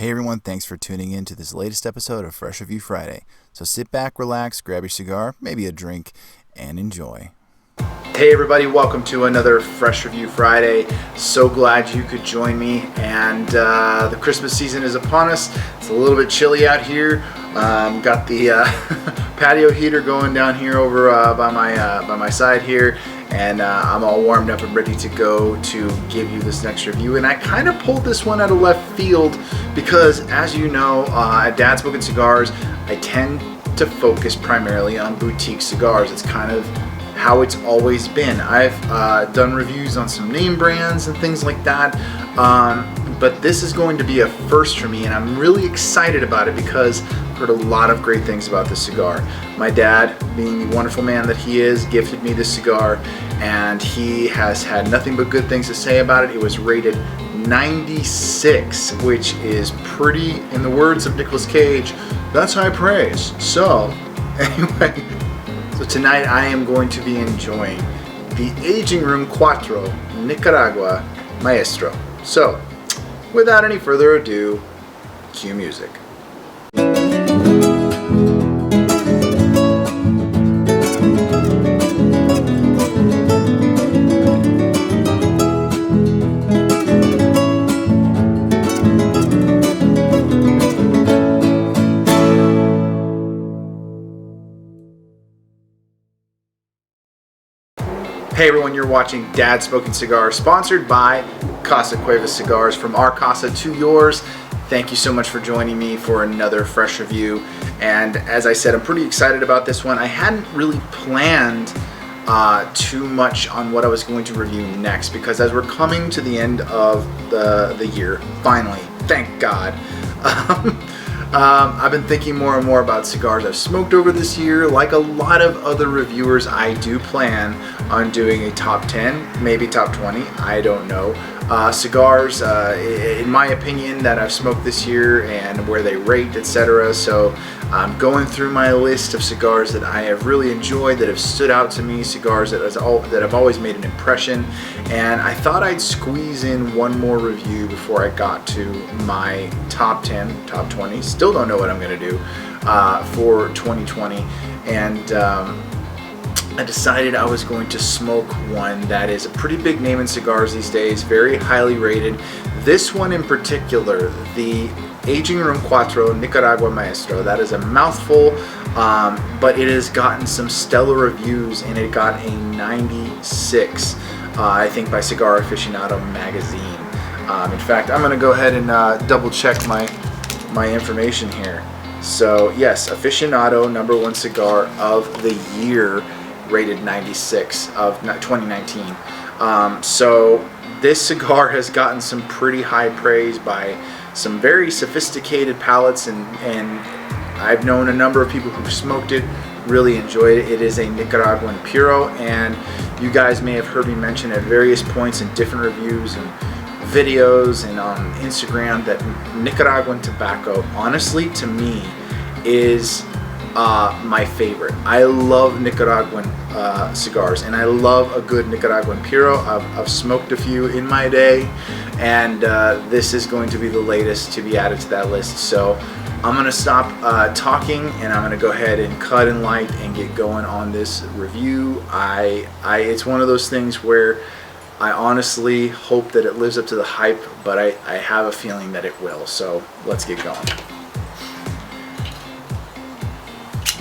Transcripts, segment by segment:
Hey everyone, thanks for tuning in to this latest episode of Fresh Review Friday. So sit back, relax, grab your cigar, maybe a drink, and enjoy. Hey everybody, welcome to another Fresh Review Friday. So glad you could join me, and the Christmas season is upon us. It's a little bit chilly out here. Got the patio heater going down here over by my side here, and I'm all warmed up and ready to go to give you this next review. And I kind of pulled this one out of left field because, as you know, at Dad Smoking Cigars, I tend to focus primarily on boutique cigars. It's kind of how it's always been. I've done reviews on some name brands and things like that, but this is going to be a first for me, and I'm really excited about it because I've heard a lot of great things about this cigar. My dad, being the wonderful man that he is, gifted me this cigar, and he has had nothing but good things to say about it. It was rated 96, which is pretty, in the words of Nicolas Cage, that's high praise. So, anyway, so tonight I am going to be enjoying the Aging Room Quattro Nicaragua Maestro. So, without any further ado, cue music. Hey everyone, you're watching Dad Smoking Cigars, sponsored by Casa Cuevas Cigars. From our casa to yours, thank you so much for joining me for another fresh review. And as I said, I'm pretty excited about this one. I hadn't really planned too much on what I was going to review next, because as we're coming to the end of the year, finally, thank God, I've been thinking more and more about cigars I've smoked over this year. Like a lot of other reviewers, I do plan on doing a top 10, maybe top 20, I don't know. Cigars, in my opinion, that I've smoked this year and where they rate, etc. So I'm going through my list of cigars that I have really enjoyed, that have stood out to me, cigars that have always made an impression. And I thought I'd squeeze in one more review before I got to my top 10, top 20. Still don't know what I'm going to do for 2020. And I decided I was going to smoke one that is a pretty big name in cigars these days, very highly rated. This one in particular, the Aging Room Quattro Nicaragua Maestro, that is a mouthful, but it has gotten some stellar reviews, and it got a 96, I think, by Cigar Aficionado magazine. In fact, I'm going to go ahead and double check my information here. So yes, Aficionado #1 cigar of the year, rated 96 of 2019. So this cigar has gotten some pretty high praise by some very sophisticated palates, and I've known a number of people who've smoked it, really enjoyed it. It is a Nicaraguan Puro, and you guys may have heard me mention at various points in different reviews and videos and on Instagram that Nicaraguan tobacco, honestly, to me, is my favorite. I love Nicaraguan cigars, and I love a good Nicaraguan Puro. I've smoked a few in my day, and this is going to be the latest to be added to that list. So I'm going to stop talking, and I'm going to go ahead and cut and light and get going on this review. It's one of those things where I honestly hope that it lives up to the hype, but I have a feeling that it will. So let's get going.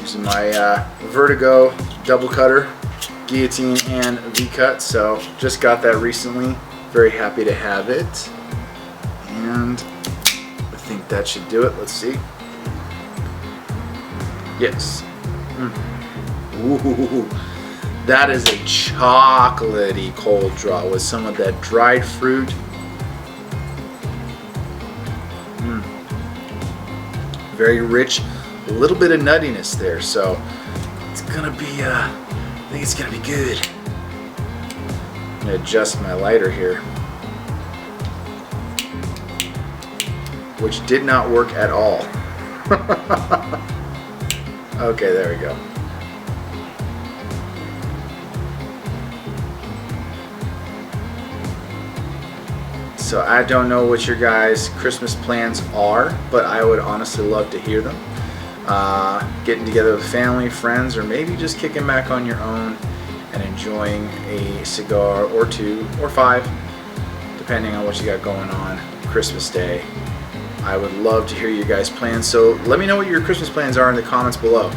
Using my Vertigo double cutter, guillotine, and V-cut. So just got that recently. Very happy to have it. And I think that should do it. Let's see. Yes. Ooh, that is a chocolatey cold draw with some of that dried fruit. Very rich. A little bit of nuttiness there, so it's gonna be, I think it's gonna be good. I'm gonna adjust my lighter here, which did not work at all. Okay, there we go. So I don't know what your guys' Christmas plans are, but I would honestly love to hear them. Getting together with family, friends, or maybe just kicking back on your own and enjoying a cigar or 2 or 5, depending on what you got going on Christmas Day. I would love to hear your guys' plans, so let me know what your Christmas plans are in the comments below.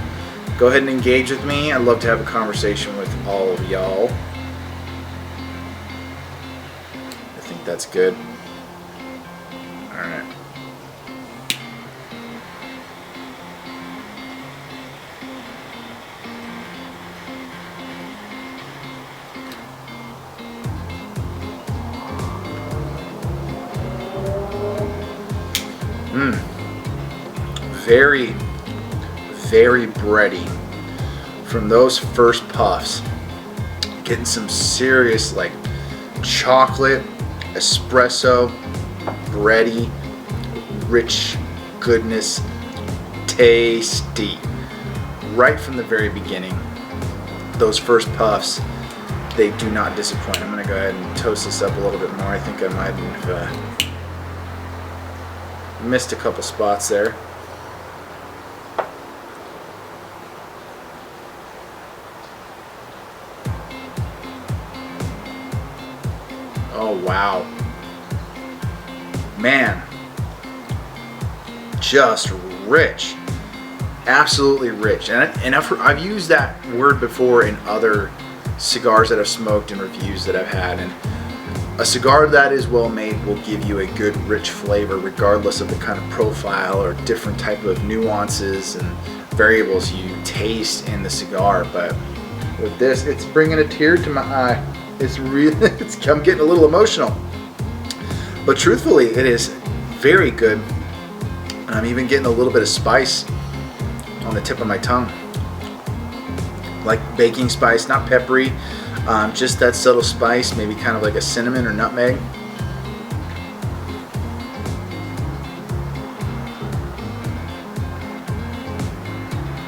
Go ahead and engage with me. I'd love to have a conversation with all of y'all. I think that's good. Alright. Very, very bready from those first puffs. Getting some serious like chocolate, espresso, bready, rich goodness, tasty. Right from the very beginning, those first puffs, they do not disappoint. I'm gonna go ahead and toast this up a little bit more. I think I might have missed a couple spots there. Oh wow, man, just rich, absolutely rich. And I've used that word before in other cigars that I've smoked and reviews that I've had. And a cigar that is well made will give you a good rich flavor regardless of the kind of profile or different type of nuances and variables you taste in the cigar. But with this, it's bringing a tear to my eye. It's really, I'm getting a little emotional. But truthfully, it is very good. And I'm even getting a little bit of spice on the tip of my tongue. Like baking spice, not peppery, just that subtle spice, maybe kind of like a cinnamon or nutmeg.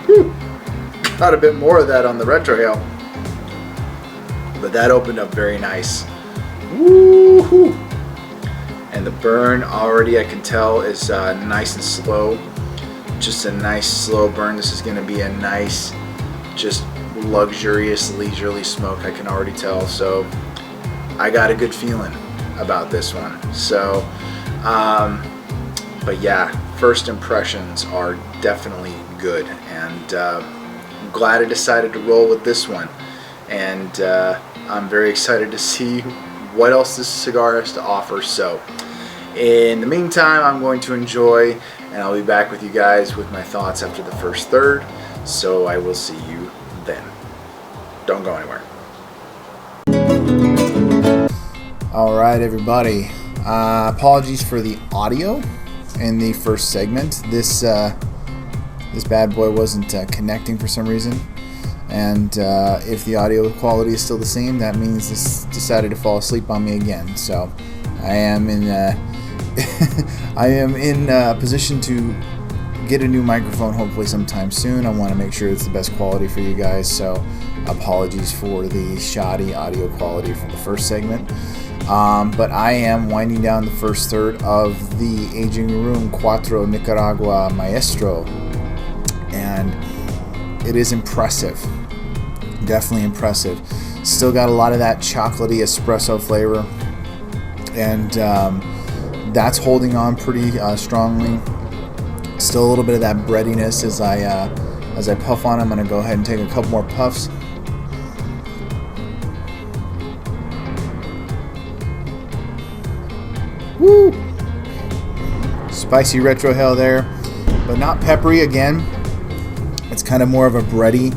Whew. Got a bit more of that on the retrohale. But that opened up very nice. Woo-hoo. And the burn already I can tell is nice and slow. Just a nice slow burn. This is going to be a nice, just luxurious, leisurely smoke, I can already tell. So I got a good feeling about this one. So, but yeah, first impressions are definitely good. And I'm glad I decided to roll with this one. And I'm very excited to see what else this cigar has to offer. So in the meantime, I'm going to enjoy, and I'll be back with you guys with my thoughts after the first third. So I will see you then. Don't go anywhere. All right, everybody. Apologies for the audio in the first segment. This bad boy wasn't connecting for some reason. And if the audio quality is still the same, that means this decided to fall asleep on me again. So I am in position to get a new microphone hopefully sometime soon. I want to make sure it's the best quality for you guys. So apologies for the shoddy audio quality from the first segment. But I am winding down the first third of the Aging Room Quattro Nicaragua Maestro, and it is impressive. Definitely impressive. Still got a lot of that chocolatey espresso flavor, and that's holding on pretty strongly. Still a little bit of that breadiness as I puff on. I'm going to go ahead and take a couple more puffs. Woo! Spicy retrohale there, but not peppery again. It's kind of more of a bready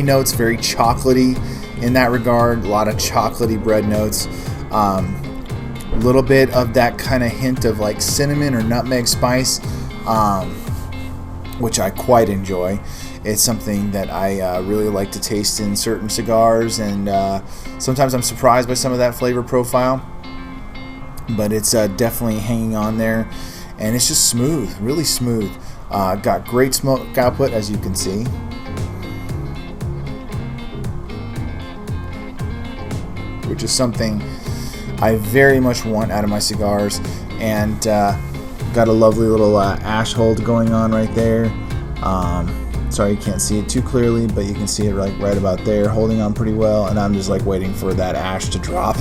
notes, very chocolatey in that regard. A lot of chocolatey bread notes. A little bit of that kind of hint of like cinnamon or nutmeg spice, which I quite enjoy. It's something that I really like to taste in certain cigars, and sometimes I'm surprised by some of that flavor profile, but it's definitely hanging on there, and it's just smooth, really smooth. Got great smoke output, as you can see. Which is something I very much want out of my cigars. And got a lovely little ash hold going on right there. Sorry you can't see it too clearly, but you can see it right about there, holding on pretty well. And I'm just like waiting for that ash to drop.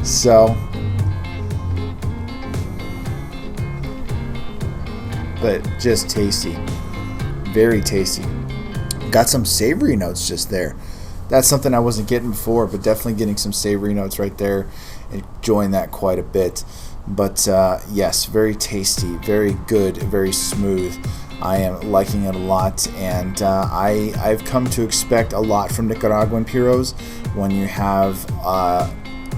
So, but just tasty, very tasty. Got some savory notes just there. That's something I wasn't getting before, but definitely getting some savory notes right there. Enjoying that quite a bit. But yes, very tasty, very good, very smooth. I am liking it a lot, and I've come to expect a lot from Nicaraguan puros when you have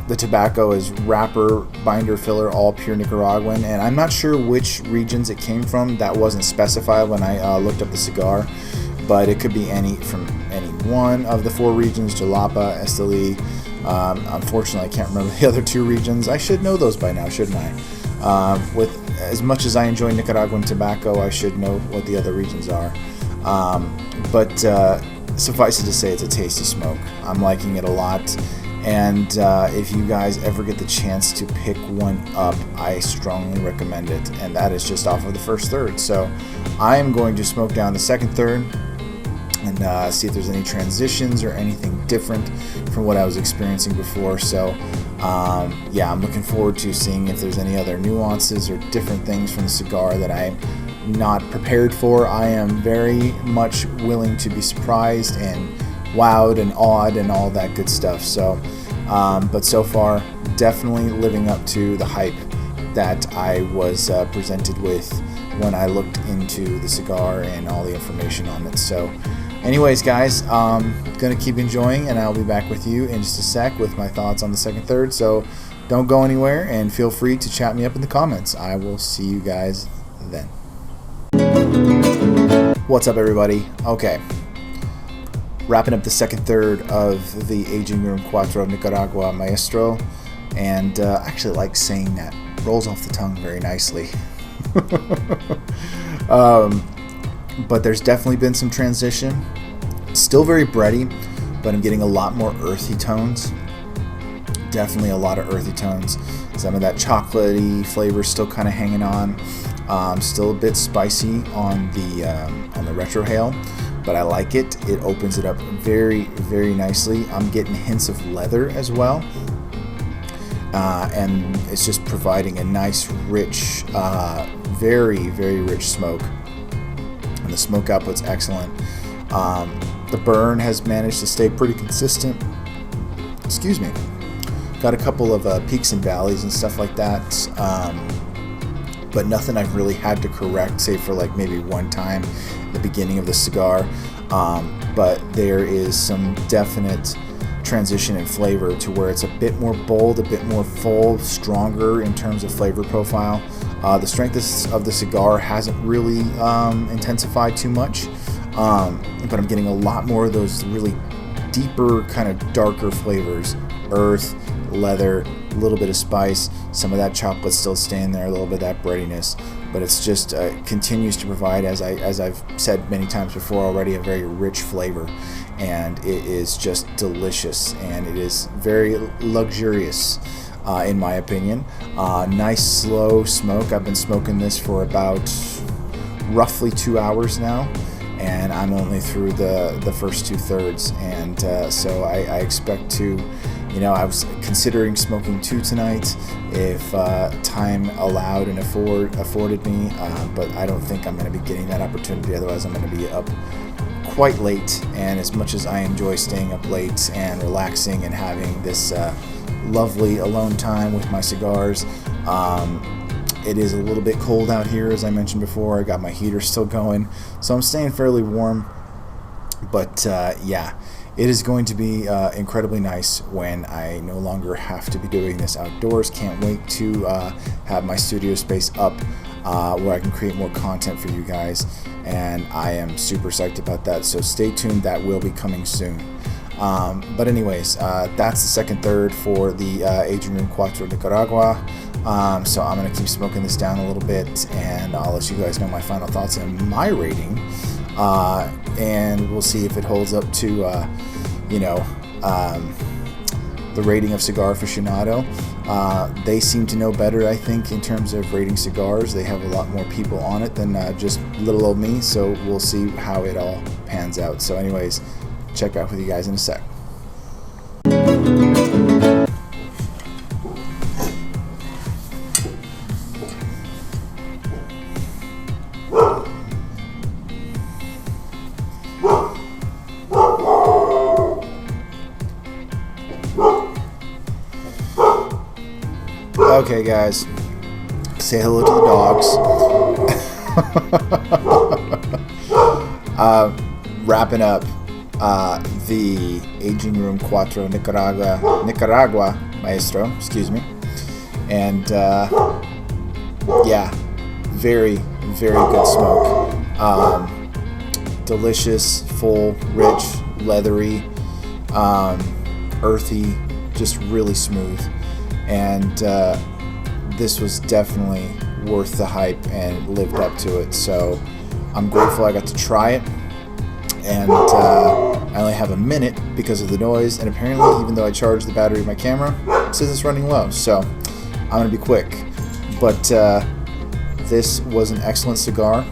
the tobacco is wrapper, binder, filler, all pure Nicaraguan. And I'm not sure which regions it came from. That wasn't specified when I looked up the cigar, but it could be from any one of the 4 regions: Jalapa, Esteli. Unfortunately, I can't remember the other 2 regions. I should know those by now, shouldn't I? With as much as I enjoy Nicaraguan tobacco, I should know what the other regions are. But suffice it to say, it's a tasty smoke. I'm liking it a lot. And if you guys ever get the chance to pick one up, I strongly recommend it. And that is just off of the first third. So I am going to smoke down the second third and see if there's any transitions or anything different from what I was experiencing before. So yeah, I'm looking forward to seeing if there's any other nuances or different things from the cigar that I'm not prepared for. I am very much willing to be surprised and wowed and awed and all that good stuff. So but so far, definitely living up to the hype that I was presented with when I looked into the cigar and all the information on it. So anyways, guys, gonna keep enjoying, and I'll be back with you in just a sec with my thoughts on the second third. So don't go anywhere, and feel free to chat me up in the comments. I will see you guys then. What's up, everybody? Okay, wrapping up the second third of the Aging Room Quattro Nicaragua Maestro, and I actually like saying that. Rolls off the tongue very nicely. But there's definitely been some transition. Still very bready, but I'm getting a lot more earthy tones. Definitely a lot of earthy tones. Some of that chocolatey flavor still kind of hanging on. Still a bit spicy on the retrohale, but I like it. It opens it up very, very nicely. I'm getting hints of leather as well. And it's just providing a nice, rich, very, very rich smoke. And the smoke output's excellent. The burn has managed to stay pretty consistent. Excuse me. Got a couple of peaks and valleys and stuff like that. But nothing I've really had to correct, save for like maybe one time at the beginning of the cigar. But there is some definite transition in flavor to where it's a bit more bold, a bit more full, stronger in terms of flavor profile. The strength of the cigar hasn't really intensified too much, but I'm getting a lot more of those really deeper, kind of darker flavors. Earth, leather, a little bit of spice, some of that chocolate still staying there, a little bit of that breadiness, but it's just continues to provide, as I've said many times before already, a very rich flavor, and it is just delicious, and it is very luxurious. In my opinion. Nice slow smoke. I've been smoking this for about roughly 2 hours now, and I'm only through the first 2/3, and so I expect to, I was considering smoking 2 tonight if time allowed and afforded me, but I don't think I'm going to be getting that opportunity. Otherwise, I'm going to be up quite late, and as much as I enjoy staying up late and relaxing and having this lovely alone time with my cigars, it is a little bit cold out here, as I mentioned before. I got my heater still going, so I'm staying fairly warm, but yeah, it is going to be incredibly nice when I no longer have to be doing this outdoors. Can't wait to have my studio space up where I can create more content for you guys, and I am super psyched about that, so stay tuned. That will be coming soon. But anyways, that's the second third for the Aging Room Quattro Nicaragua. So I'm going to keep smoking this down a little bit, and I'll let you guys know my final thoughts and my rating. And we'll see if it holds up to, the the rating of Cigar Aficionado. They seem to know better, I think, in terms of rating cigars. They have a lot more people on it than just little old me, so we'll see how it all pans out. So anyways, check back with you guys in a sec. Okay, guys, say hello to the dogs. Wrapping up the Aging Room Quattro Nicaragua Maestro, excuse me, and yeah, very, very good smoke. Delicious, full, rich, leathery, earthy, just really smooth. And this was definitely worth the hype and lived up to it. So I'm grateful I got to try it. And I only have a minute because of the noise. And apparently, even though I charged the battery of my camera, it says it's running low. So I'm going to be quick. But this was an excellent cigar.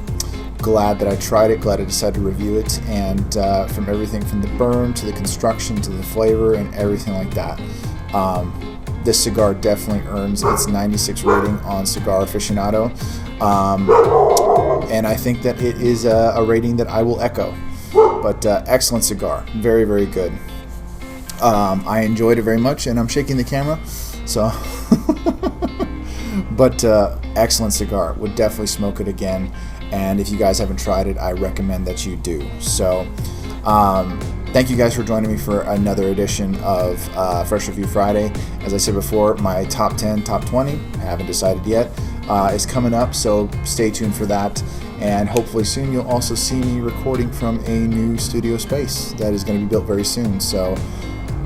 Glad that I tried it. Glad I decided to review it. And from everything from the burn to the construction to the flavor and everything like that. This cigar definitely earns its 96 rating on Cigar Aficionado, and I think that it is a rating that I will echo. But excellent cigar, very, very good. I enjoyed it very much, and I'm shaking the camera, so. But excellent cigar. Would definitely smoke it again, and if you guys haven't tried it, I recommend that you do. So. Thank you guys for joining me for another edition of Fresh Review Friday. As I said before, my top 10, top 20, I haven't decided yet, is coming up, so stay tuned for that. And hopefully soon you'll also see me recording from a new studio space that is going to be built very soon. So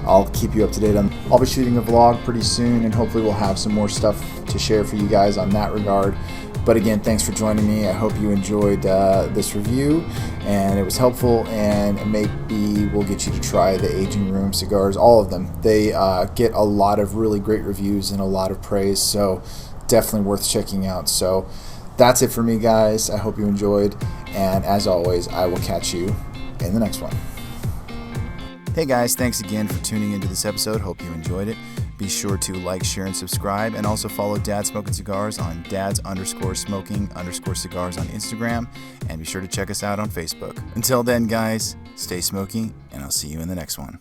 I'll keep you up to date on. I'll be shooting a vlog pretty soon, and hopefully we'll have some more stuff to share for you guys on that regard. But again, thanks for joining me. I hope you enjoyed this review and it was helpful, and maybe we'll get you to try the Aging Room cigars, all of them. They get a lot of really great reviews and a lot of praise, so definitely worth checking out. So that's it for me, guys. I hope you enjoyed, and as always, I will catch you in the next one. Hey guys, thanks again for tuning into this episode. Hope you enjoyed it. Be sure to like, share, and subscribe, and also follow Dad Smoking Cigars on dads_smoking_cigars on Instagram, and be sure to check us out on Facebook. Until then, guys, stay smoky, and I'll see you in the next one.